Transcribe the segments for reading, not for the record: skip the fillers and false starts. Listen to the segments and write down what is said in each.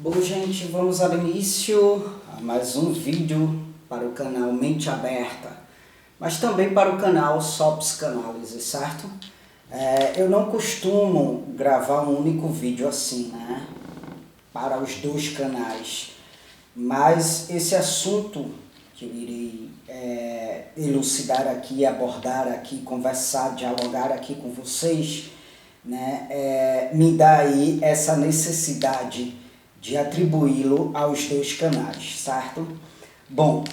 Bom, gente, vamos dar início a mais um vídeo para o canal Mente Aberta, mas também para o canal Só Psicanálise, certo? Eu não costumo gravar um único vídeo assim, né? Para os dois canais, mas esse assunto que eu irei elucidar aqui, abordar aqui, conversar, dialogar aqui com vocês, né? Me dá aí essa necessidade de atribuí-lo aos dois canais, certo? Bom,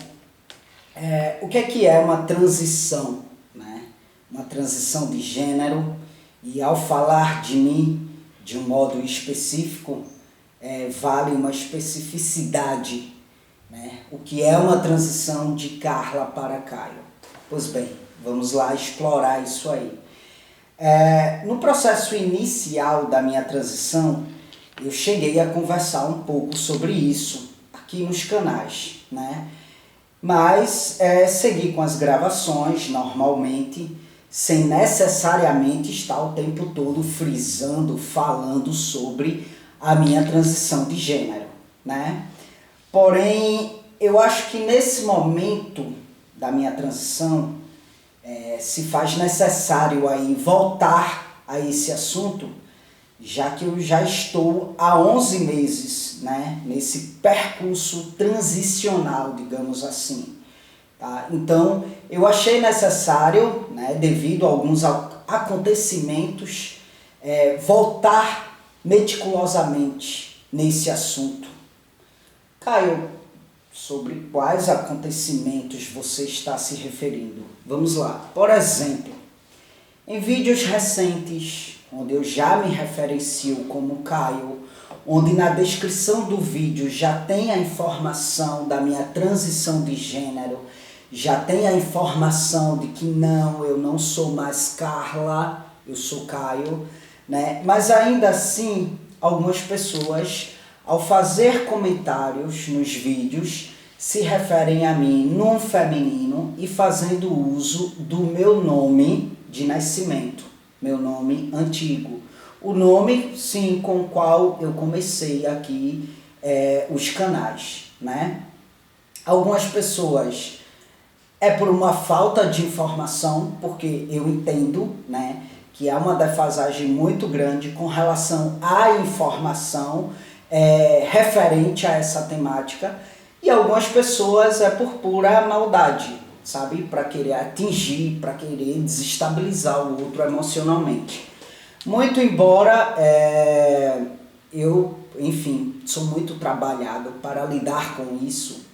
o que é uma transição, né? Uma transição de gênero, e ao falar de mim de um modo específico, vale uma especificidade, né? O que é uma transição de Carla para Caio? Pois bem, vamos lá explorar isso aí. No processo inicial da minha transição, eu cheguei a conversar um pouco sobre isso aqui nos canais, né? Mas segui com as gravações normalmente, sem necessariamente estar o tempo todo frisando, falando sobre a minha transição de gênero, né? Porém, eu acho que nesse momento da minha transição, se faz necessário aí voltar a esse assunto, já que eu já estou há 11 meses, né, nesse percurso transicional, digamos assim. Tá? Então, eu achei necessário, né, devido a alguns acontecimentos, voltar meticulosamente nesse assunto. Caio, sobre quais acontecimentos você está se referindo? Vamos lá. Por exemplo, em vídeos recentes, onde eu já me referencio como Caio, onde na descrição do vídeo já tem a informação da minha transição de gênero, já tem a informação de que não, eu não sou mais Carla, eu sou Caio, né? Mas ainda assim, algumas pessoas, ao fazer comentários nos vídeos, se referem a mim num feminino e fazendo uso do meu nome de nascimento, meu nome antigo. O nome, sim, com o qual eu comecei aqui os canais, né? Algumas pessoas por uma falta de informação, porque eu entendo, né, que há uma defasagem muito grande com relação à informação referente a essa temática, e algumas pessoas por pura maldade, sabe? Para querer atingir, para querer desestabilizar o outro emocionalmente. Muito embora eu, enfim, sou muito trabalhado para lidar com isso,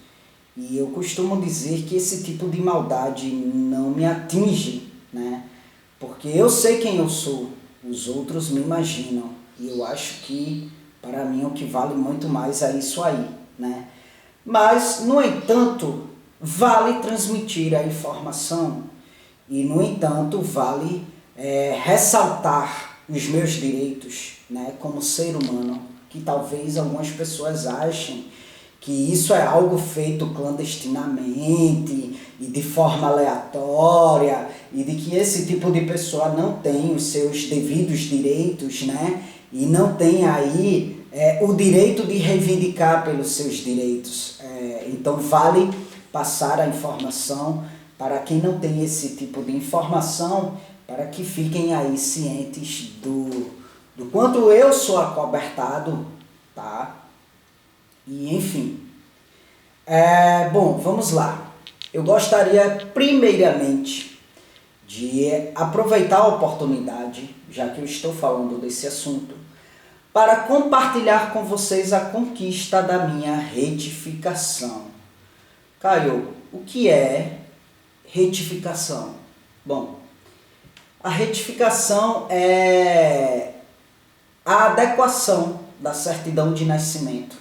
e eu costumo dizer que esse tipo de maldade não me atinge, né? Porque eu sei quem eu sou, os outros me imaginam, e eu acho que para mim o que vale muito mais é isso aí, né? Mas, no entanto, vale transmitir a informação e, no entanto, vale ressaltar os meus direitos, né, como ser humano, que talvez algumas pessoas achem que isso é algo feito clandestinamente e de forma aleatória, e de que esse tipo de pessoa não tem os seus devidos direitos, né, e não tem aí o direito de reivindicar pelos seus direitos. Então vale passar a informação para quem não tem esse tipo de informação, para que fiquem aí cientes do quanto eu sou acobertado, tá? E enfim. Bom, vamos lá. Eu gostaria primeiramente de aproveitar a oportunidade, já que eu estou falando desse assunto, para compartilhar com vocês a conquista da minha retificação. Caio, o que é retificação? Bom, a retificação é a adequação da certidão de nascimento,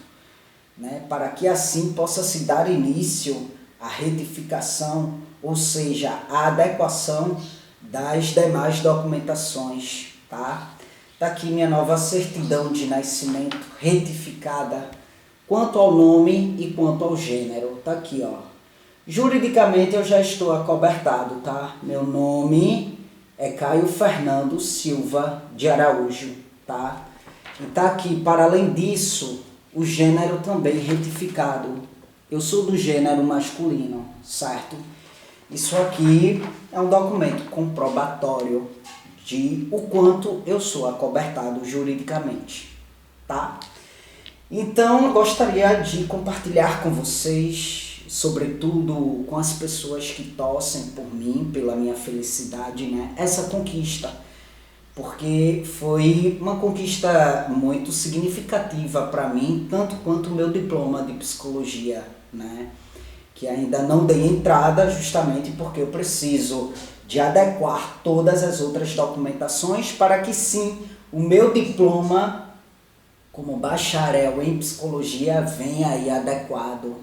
né, para que assim possa se dar início à retificação, ou seja, a adequação das demais documentações, tá? Está aqui minha nova certidão de nascimento retificada quanto ao nome e quanto ao gênero. Está aqui, ó. Juridicamente eu já estou acobertado, tá? Meu nome é Caio Fernando Silva de Araújo, tá? E está aqui, para além disso, o gênero também retificado. Eu sou do gênero masculino, certo? Isso aqui é um documento comprobatório de o quanto eu sou acobertado juridicamente, tá? Então, eu gostaria de compartilhar com vocês, sobretudo com as pessoas que torcem por mim, pela minha felicidade, né? Essa conquista, porque foi uma conquista muito significativa para mim, tanto quanto o meu diploma de psicologia, né? Que ainda não dei entrada justamente porque eu preciso de adequar todas as outras documentações para que sim, o meu diploma como bacharel em psicologia venha aí adequado,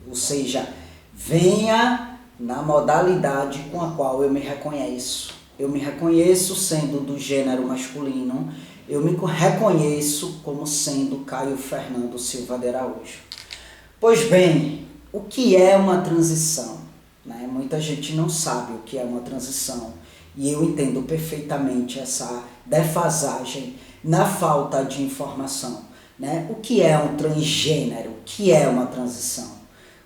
ou seja, venha na modalidade com a qual eu me reconheço. Eu me reconheço sendo do gênero masculino, eu me reconheço como sendo Caio Fernando Silva de Araújo. Pois bem, o que é uma transição? Né? Muita gente não sabe o que é uma transição e eu entendo perfeitamente essa defasagem na falta de informação. Né? O que é um transgênero? O que é uma transição?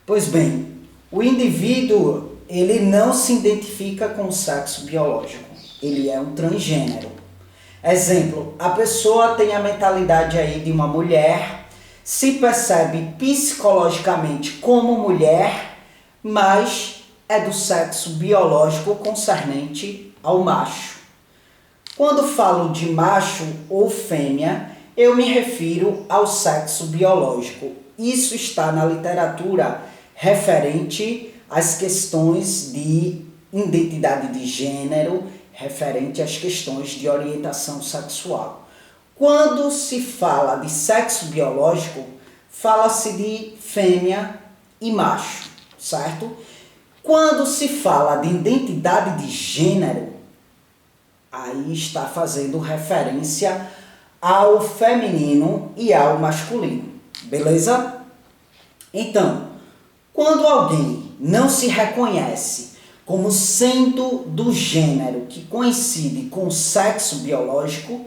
Pois bem, o indivíduo ele não se identifica com o sexo biológico, ele é um transgênero. Exemplo, a pessoa tem a mentalidade aí de uma mulher, se percebe psicologicamente como mulher, mas é do sexo biológico concernente ao macho. Quando falo de macho ou fêmea, eu me refiro ao sexo biológico. Isso está na literatura referente às questões de identidade de gênero, referente às questões de orientação sexual. Quando se fala de sexo biológico, fala-se de fêmea e macho, certo? Quando se fala de identidade de gênero, aí está fazendo referência ao feminino e ao masculino, beleza? Então, quando alguém não se reconhece como sendo do gênero que coincide com o sexo biológico,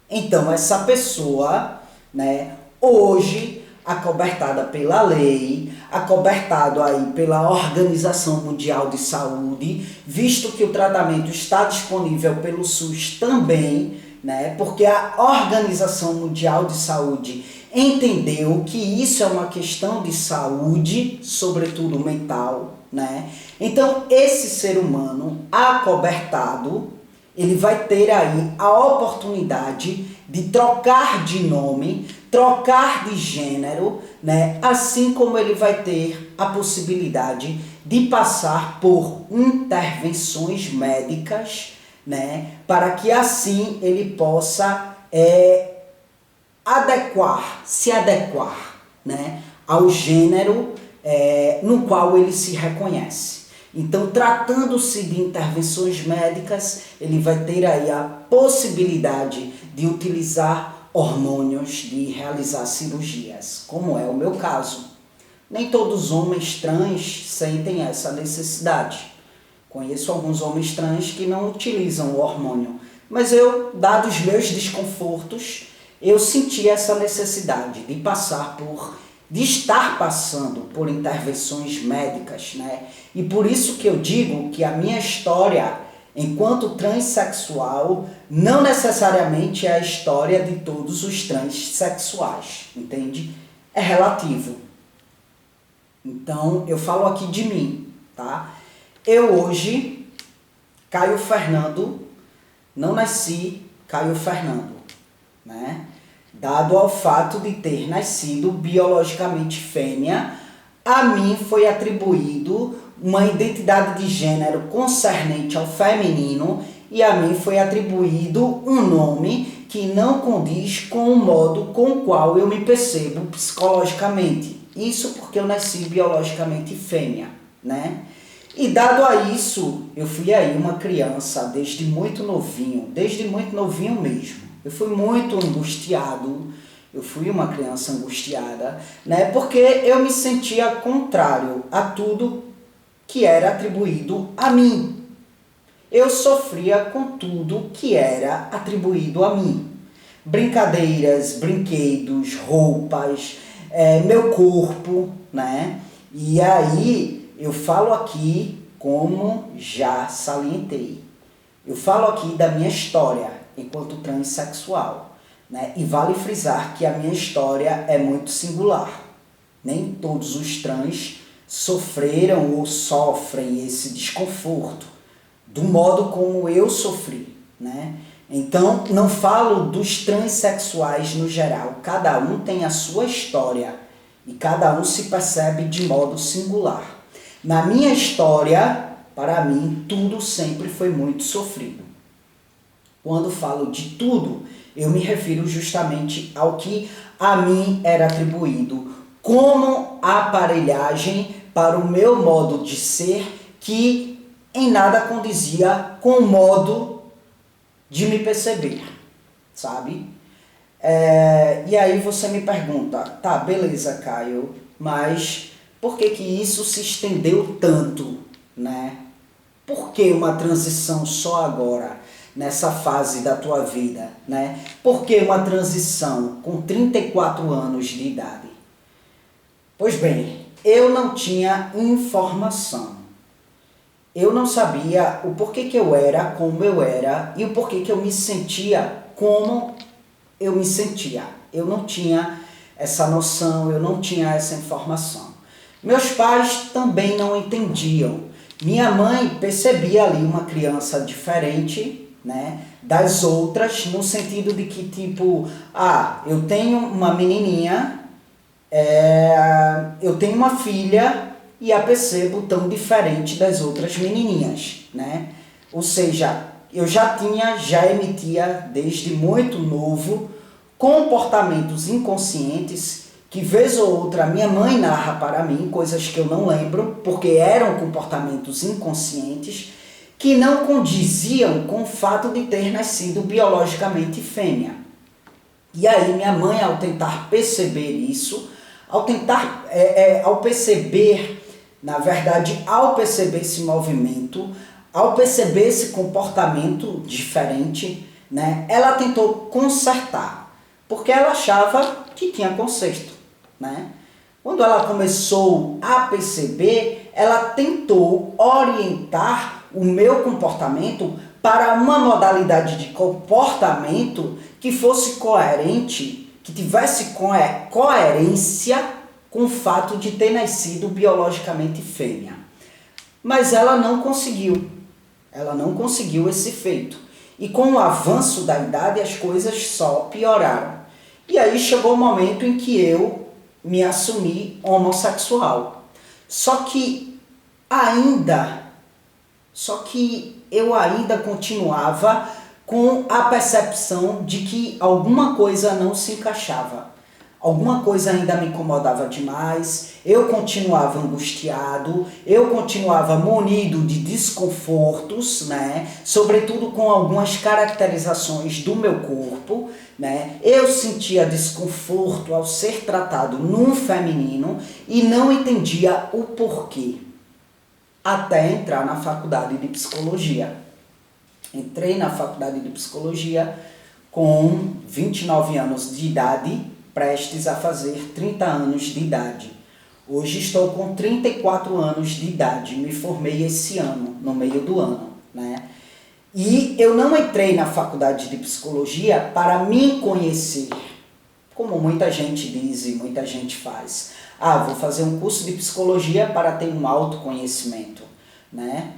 então essa pessoa, né, hoje acobertada pela lei, acobertado aí pela Organização Mundial de Saúde, visto que o tratamento está disponível pelo SUS também, né, porque a Organização Mundial de Saúde entendeu que isso é uma questão de saúde, sobretudo mental, né? Então, esse ser humano acobertado, ele vai ter aí a oportunidade de trocar de nome, trocar de gênero, né? Assim como ele vai ter a possibilidade de passar por intervenções médicas, né? Para que assim ele possa se adequar, né? Ao gênero no qual ele se reconhece. Então, tratando-se de intervenções médicas, ele vai ter aí a possibilidade de utilizar hormônios, de realizar cirurgias, como é o meu caso. Nem todos os homens trans sentem essa necessidade. Conheço alguns homens trans que não utilizam o hormônio, mas eu, dados meus desconfortos, eu senti essa necessidade de estar passando por intervenções médicas, né? E por isso que eu digo que a minha história, enquanto transexual, não necessariamente é a história de todos os transexuais, entende? É relativo. Então, eu falo aqui de mim, tá? Eu hoje, Caio Fernando, não nasci Caio Fernando, né? Dado ao fato de ter nascido biologicamente fêmea, a mim foi atribuído uma identidade de gênero concernente ao feminino e a mim foi atribuído um nome que não condiz com o modo com o qual eu me percebo psicologicamente. Isso porque eu nasci biologicamente fêmea, né? E dado a isso, eu fui aí uma criança desde muito novinho mesmo. Eu fui muito angustiado, eu fui uma criança angustiada, né? Porque eu me sentia contrário a tudo que era atribuído a mim. Eu sofria com tudo que era atribuído a mim. brincadeiras, brinquedos, roupas, meu corpo, né? E aí eu falo aqui, como já salientei, eu falo aqui da minha história enquanto transexual, né? E vale frisar que a minha história é muito singular. Nem todos os trans sofreram ou sofrem esse desconforto do modo como eu sofri, né? Então, não falo dos transexuais no geral. Cada um tem a sua história e cada um se percebe de modo singular. Na minha história, para mim, tudo sempre foi muito sofrido. Quando falo de tudo, eu me refiro justamente ao que a mim era atribuído como aparelhagem para o meu modo de ser, que em nada condizia com o modo de me perceber, sabe? E aí você me pergunta, tá, beleza, Caio, mas por que que isso se estendeu tanto, né? Por que uma transição só agora, nessa fase da tua vida, né? Por que uma transição com 34 anos de idade? Pois bem, eu não tinha informação. Eu não sabia o porquê que eu era como eu era e o porquê que eu me sentia como eu me sentia. Eu não tinha essa noção, eu não tinha essa informação. Meus pais também não entendiam. Minha mãe percebia ali uma criança diferente, né, das outras, no sentido de que, tipo, eu tenho uma menininha, eu tenho uma filha e a percebo tão diferente das outras menininhas, né? Ou seja, eu já emitia desde muito novo comportamentos inconscientes que vez ou outra minha mãe narra para mim, coisas que eu não lembro, porque eram comportamentos inconscientes que não condiziam com o fato de ter nascido biologicamente fêmea. E aí minha mãe, ao tentar perceber isso, ao perceber esse movimento, ao perceber esse comportamento diferente, né, ela tentou consertar, porque ela achava que tinha conserto, né? Quando ela começou a perceber, ela tentou orientar o meu comportamento para uma modalidade de comportamento que fosse coerente, que tivesse coerência com o fato de ter nascido biologicamente fêmea. Mas ela não conseguiu. Ela não conseguiu esse feito. E com o avanço da idade, as coisas só pioraram. E aí chegou o momento em que eu me assumi homossexual. Só que eu ainda continuava com a percepção de que alguma coisa não se encaixava. Alguma coisa ainda me incomodava demais, eu continuava angustiado, eu continuava munido de desconfortos, né? Sobretudo com algumas caracterizações do meu corpo, né? Eu sentia desconforto ao ser tratado num feminino e não entendia o porquê. Até entrar na faculdade de psicologia. Entrei na faculdade de psicologia com 29 anos de idade, prestes a fazer 30 anos de idade. Hoje estou com 34 anos de idade, me formei esse ano, no meio do ano, né? E eu não entrei na faculdade de psicologia para me conhecer, como muita gente diz e muita gente faz. Vou fazer um curso de psicologia para ter um autoconhecimento, né?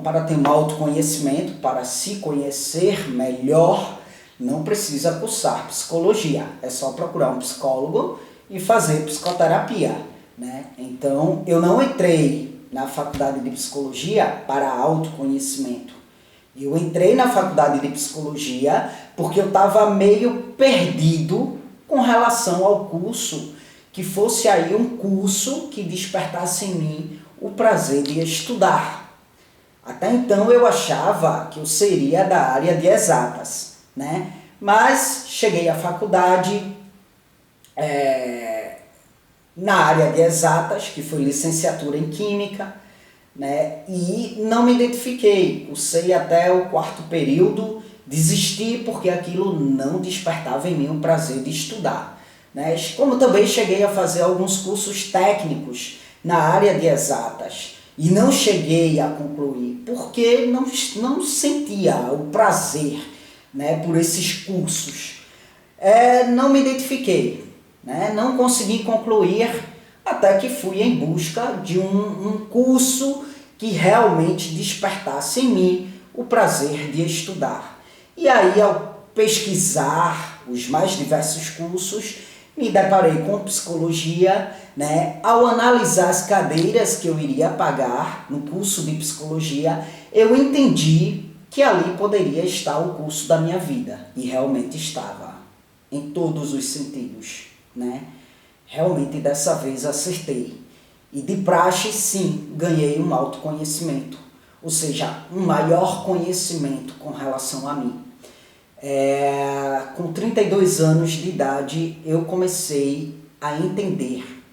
Para ter um autoconhecimento, para se conhecer melhor, não precisa cursar psicologia, é só procurar um psicólogo e fazer psicoterapia, né? Então, eu não entrei na faculdade de psicologia para autoconhecimento. Eu entrei na faculdade de psicologia porque eu estava meio perdido com relação ao curso, que fosse aí um curso que despertasse em mim o prazer de estudar. Até então eu achava que eu seria da área de exatas, né? Mas cheguei à faculdade na área de exatas, que foi licenciatura em Química, né? E não me identifiquei. Cursei até o 4º período desisti porque aquilo não despertava em mim o prazer de estudar, né? Como também cheguei a fazer alguns cursos técnicos na área de exatas e não cheguei a concluir porque não sentia o prazer, né, por esses cursos. Não me identifiquei, né? Não consegui concluir até que fui em busca de um curso que realmente despertasse em mim o prazer de estudar. E aí, ao pesquisar os mais diversos cursos, me deparei com psicologia, né? Ao analisar as cadeiras que eu iria pagar no curso de psicologia, eu entendi que ali poderia estar o curso da minha vida. E realmente estava, em todos os sentidos, né? Realmente dessa vez acertei. E de praxe, sim, ganhei um autoconhecimento, ou seja, um maior conhecimento com relação a mim. Com 32 anos de idade, eu comecei a entender,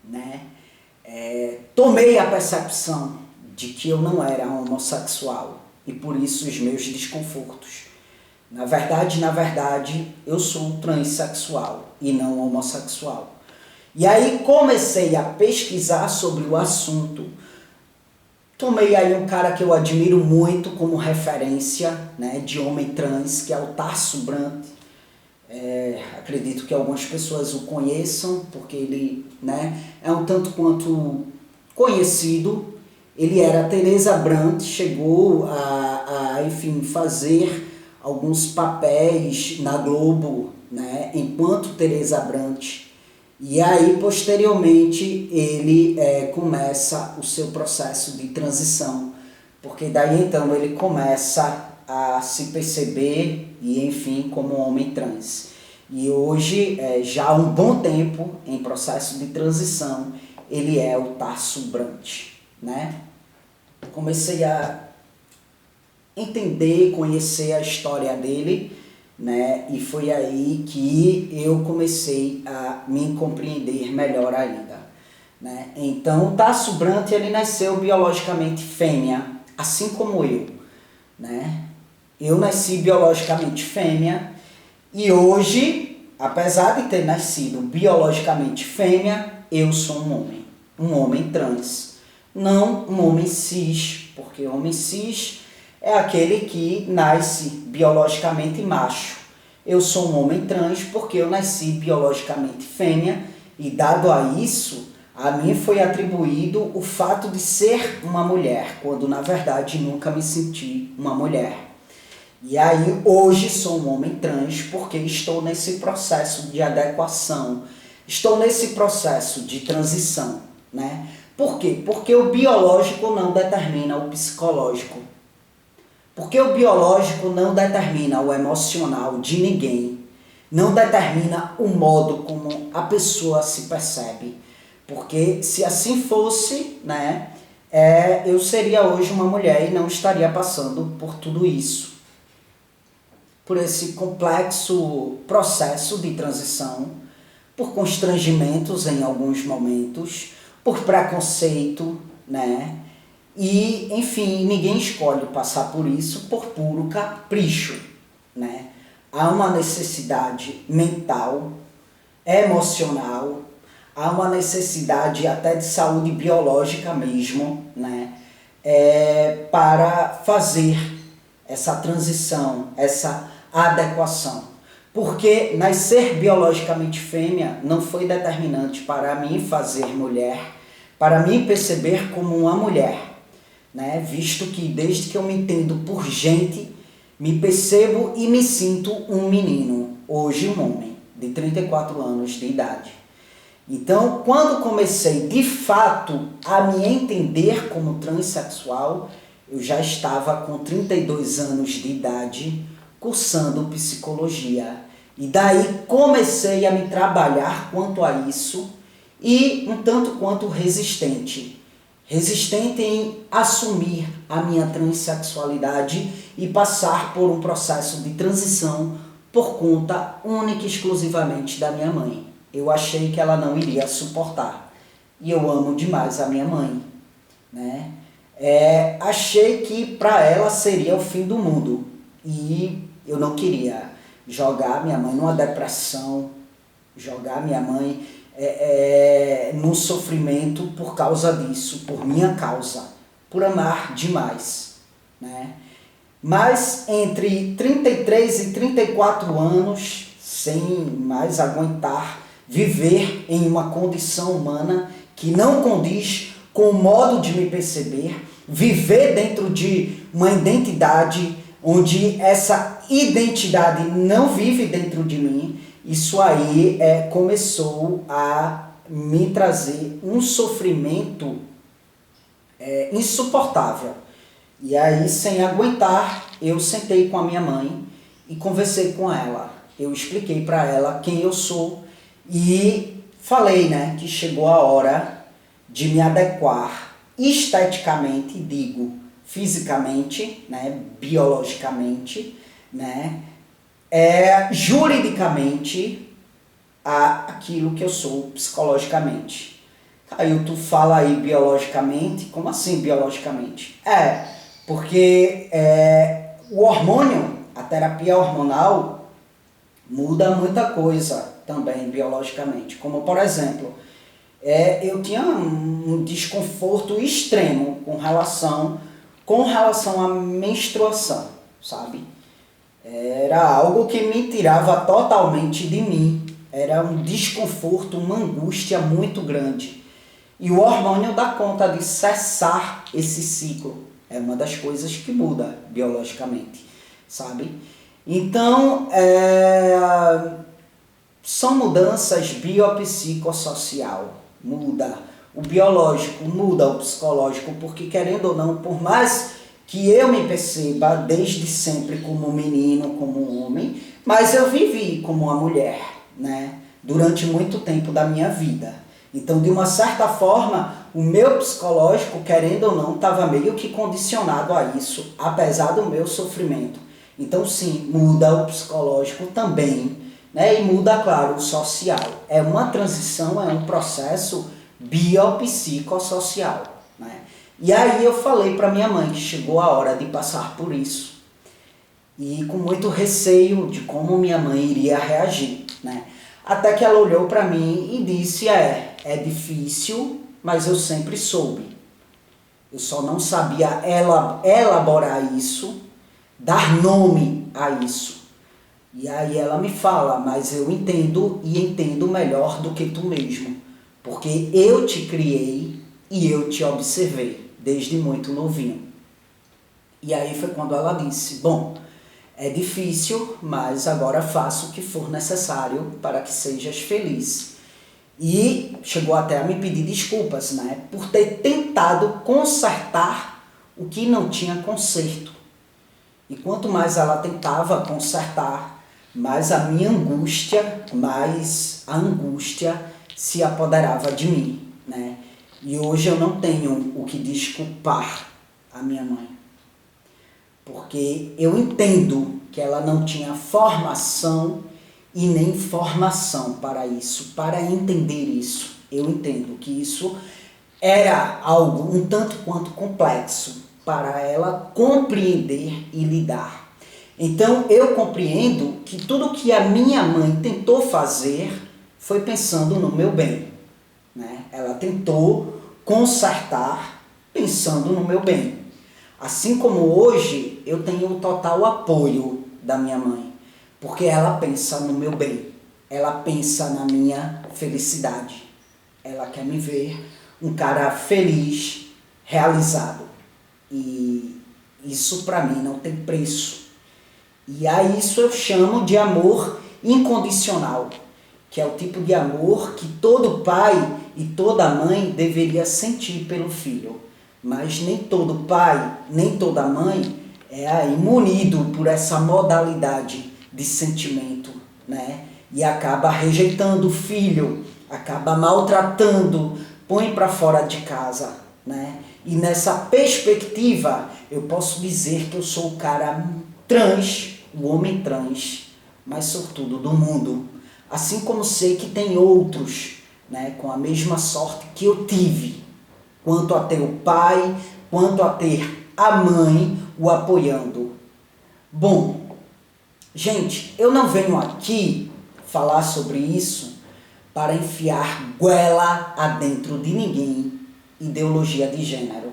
né? Tomei a percepção de que eu não era homossexual e por isso os meus desconfortos. Na verdade, eu sou transexual e não homossexual. E aí comecei a pesquisar sobre o assunto. Tomei aí um cara que eu admiro muito como referência, né, de homem trans, que é o Tarso Brant. Acredito que algumas pessoas o conheçam, porque ele, né, é um tanto quanto conhecido. Ele era Teresa Brant, chegou enfim, fazer alguns papéis na Globo, né, enquanto Teresa Brant. E aí, posteriormente, ele começa o seu processo de transição, porque daí então ele começa a se perceber e, enfim, como homem trans. E hoje, já há um bom tempo em processo de transição, ele é o Tarso Brant, né? Comecei a entender, conhecer a história dele, né? E foi aí que eu comecei a me compreender melhor ainda, né? Então, o Tarso Brant, ele nasceu biologicamente fêmea, assim como eu, né? Eu nasci biologicamente fêmea e hoje, apesar de ter nascido biologicamente fêmea, eu sou um homem trans, não um homem cis, porque homem cis é aquele que nasce biologicamente macho. Eu sou um homem trans porque eu nasci biologicamente fêmea e, dado a isso, a mim foi atribuído o fato de ser uma mulher, quando na verdade nunca me senti uma mulher. E aí hoje sou um homem trans porque estou nesse processo de adequação, estou nesse processo de transição, né? Por quê? Porque o biológico não determina o psicológico. Porque o biológico não determina o emocional de ninguém, não determina o modo como a pessoa se percebe. Porque se assim fosse, né, eu seria hoje uma mulher e não estaria passando por tudo isso. Por esse complexo processo de transição, por constrangimentos em alguns momentos, por preconceito, né? E, enfim, ninguém escolhe passar por isso por puro capricho, né? Há uma necessidade mental, emocional, há uma necessidade até de saúde biológica mesmo, né? Para fazer essa transição, essa adequação. Porque nascer biologicamente fêmea não foi determinante para mim fazer mulher, para mim perceber como uma mulher, né? Visto que desde que eu me entendo por gente, me percebo e me sinto um menino, hoje um homem, de 34 anos de idade. Então, quando comecei de fato a me entender como transexual, eu já estava com 32 anos de idade, cursando psicologia. E daí comecei a me trabalhar quanto a isso e um tanto quanto resistente em assumir a minha transexualidade e passar por um processo de transição por conta única e exclusivamente da minha mãe. Eu achei que ela não iria suportar. E eu amo demais a minha mãe, né? Achei que para ela seria o fim do mundo. E eu não queria jogar minha mãe numa depressão, jogar minha mãe num sofrimento por causa disso, por minha causa, por amar demais, né? Mas entre 33 e 34 anos, sem mais aguentar viver em uma condição humana que não condiz com o modo de me perceber, viver dentro de uma identidade onde essa identidade não vive dentro de mim, isso aí começou a me trazer um sofrimento insuportável. E aí, sem aguentar, eu sentei com a minha mãe e conversei com ela. Eu expliquei para ela quem eu sou e falei, né, que chegou a hora de me adequar esteticamente, digo, fisicamente, né, biologicamente, né, juridicamente, aquilo que eu sou psicologicamente. Aí tu fala aí biologicamente, como assim biologicamente? Porque o hormônio, a terapia hormonal, muda muita coisa também biologicamente. Como, por exemplo, eu tinha um desconforto extremo com relação à menstruação, sabe? Era algo que me tirava totalmente de mim. Era um desconforto, uma angústia muito grande. E o hormônio dá conta de cessar esse ciclo. É uma das coisas que muda biologicamente, sabe? Então, são mudanças biopsicossocial. Muda o biológico, muda o psicológico, porque querendo ou não, por mais que eu me perceba desde sempre como um menino, como um homem, mas eu vivi como uma mulher, né? Durante muito tempo da minha vida. Então, de uma certa forma, o meu psicológico, querendo ou não, estava meio que condicionado a isso, apesar do meu sofrimento. Então, sim, muda o psicológico também, né? E muda, claro, o social. É uma transição, é um processo biopsicossocial, né? E aí eu falei para minha mãe que chegou a hora de passar por isso. E com muito receio de como minha mãe iria reagir, né? Até que ela olhou para mim e disse, é difícil, mas eu sempre soube. Eu só não sabia elaborar isso, dar nome a isso. E aí ela me fala, mas eu entendo e entendo melhor do que tu mesmo. Porque eu te criei e eu te observei desde muito novinho. E aí foi quando ela disse, bom, é difícil, mas agora faço o que for necessário para que sejas feliz. E chegou até a me pedir desculpas, né, por ter tentado consertar o que não tinha conserto. E quanto mais ela tentava consertar, mais a minha angústia, mais a angústia se apoderava de mim, né? E hoje eu não tenho o que desculpar a minha mãe. Porque eu entendo que ela não tinha formação e nem formação para isso, para entender isso. Eu entendo que isso era algo um tanto quanto complexo para ela compreender e lidar. Então eu compreendo que tudo que a minha mãe tentou fazer foi pensando no meu bem, né? Ela tentou consertar pensando no meu bem. Assim como hoje eu tenho o total apoio da minha mãe, porque ela pensa no meu bem, ela pensa na minha felicidade. Ela quer me ver um cara feliz, realizado. E isso para mim não tem preço. E a isso eu chamo de amor incondicional, que é o tipo de amor que todo pai e toda mãe deveria sentir pelo filho. Mas nem todo pai, nem toda mãe é munido por essa modalidade de sentimento, né? E acaba rejeitando o filho, acaba maltratando, põe para fora de casa, né? E nessa perspectiva, eu posso dizer que eu sou o cara trans, o homem trans, mais sortudo do mundo. Assim como sei que tem outros, né, com a mesma sorte que eu tive, quanto a ter o pai, quanto a ter a mãe o apoiando. Bom, gente, eu não venho aqui falar sobre isso para enfiar goela adentro de ninguém, ideologia de gênero.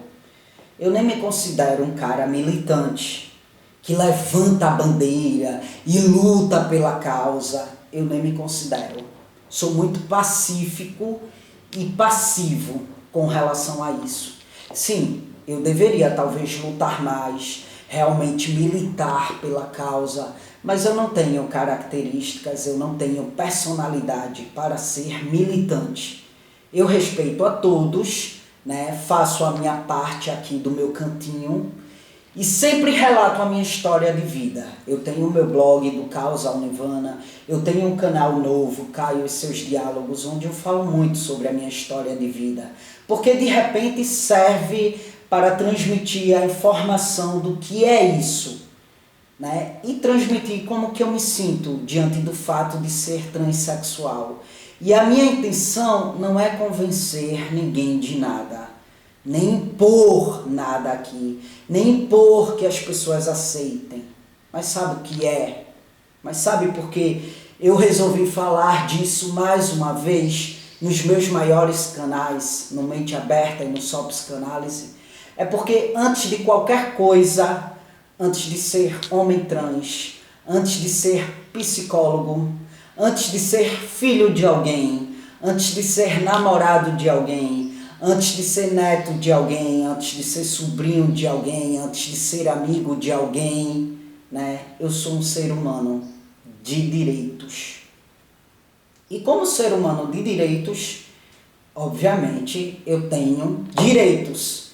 Eu nem me considero um cara militante, que levanta a bandeira e luta pela causa. Eu nem me considero. Sou muito pacífico e passivo com relação a isso. Sim, eu deveria talvez lutar mais, realmente militar pela causa, mas eu não tenho características, eu não tenho personalidade para ser militante. Eu respeito a todos, né? Faço a minha parte aqui do meu cantinho e sempre relato a minha história de vida. Eu tenho o meu blog do Caos ao Nirvana, eu tenho um canal novo, Caio e Seus Diálogos, onde eu falo muito sobre a minha história de vida, porque de repente serve para transmitir a informação do que é isso, né? E transmitir como que eu me sinto diante do fato de ser transexual. E a minha intenção não é convencer ninguém de nada, nem impor nada aqui, nem impor que as pessoas aceitem. Mas sabe o que é? Mas sabe por que eu resolvi falar disso mais uma vez nos meus maiores canais, no Mente Aberta e no Só Psicanálise? É porque antes de qualquer coisa, antes de ser homem trans, antes de ser psicólogo, antes de ser filho de alguém, antes de ser namorado de alguém, antes de ser neto de alguém, antes de ser sobrinho de alguém, antes de ser amigo de alguém, né? Eu sou um ser humano de direitos. E como ser humano de direitos, obviamente eu tenho direitos.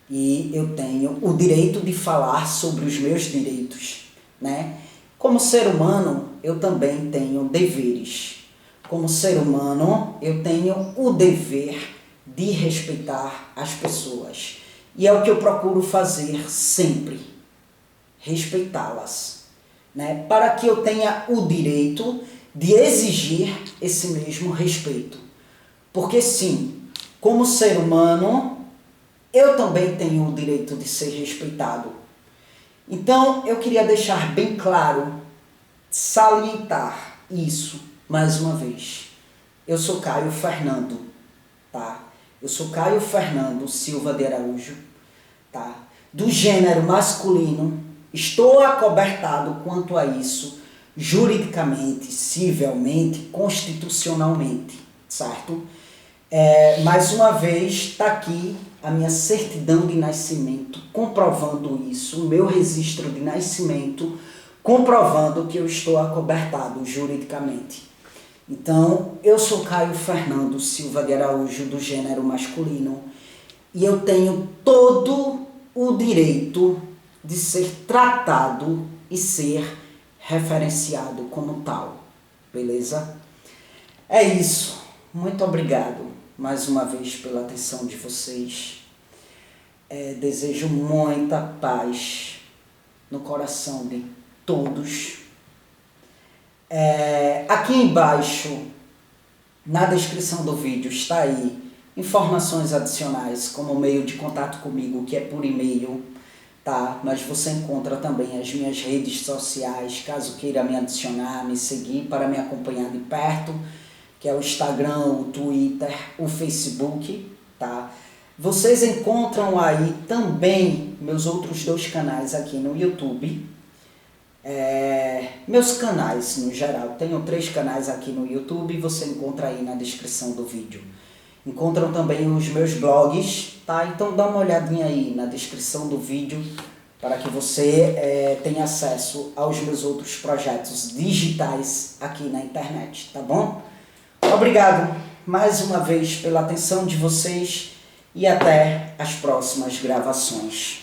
E eu tenho o direito de falar sobre os meus direitos, né? Como ser humano, eu também tenho deveres. Como ser humano, eu tenho o dever de respeitar as pessoas. E é o que eu procuro fazer sempre, respeitá-las, né? Para que eu tenha o direito de exigir esse mesmo respeito. Porque sim, como ser humano, eu também tenho o direito de ser respeitado. Então, eu queria deixar bem claro, salientar isso mais uma vez. Eu sou Caio Fernando, tá? Eu sou Caio Fernando Silva de Araújo, tá? Do gênero masculino, estou acobertado quanto a isso, juridicamente, civilmente, constitucionalmente, certo? Mais uma vez, está aqui a minha certidão de nascimento, comprovando isso, o meu registro de nascimento, comprovando que eu estou acobertado juridicamente. Então, eu sou Caio Fernando Silva de Araújo, do gênero masculino, e eu tenho todo o direito de ser tratado e ser referenciado como tal, beleza? É isso. Muito obrigado mais uma vez pela atenção de vocês. Desejo muita paz no coração de todos. Aqui embaixo, na descrição do vídeo, está aí informações adicionais, como meio de contato comigo, que é por e-mail, tá? Mas você encontra também as minhas redes sociais, caso queira me adicionar, me seguir para me acompanhar de perto, que é o Instagram, o Twitter, o Facebook, tá? Vocês encontram aí também meus outros 2 canais aqui no YouTube. Meus canais no geral, tenho 3 canais aqui no YouTube, você encontra aí na descrição do vídeo. Encontram também os meus blogs, tá? Então dá uma olhadinha aí na descrição do vídeo para que você tenha acesso aos meus outros projetos digitais aqui na internet, tá bom? Obrigado mais uma vez pela atenção de vocês e até as próximas gravações.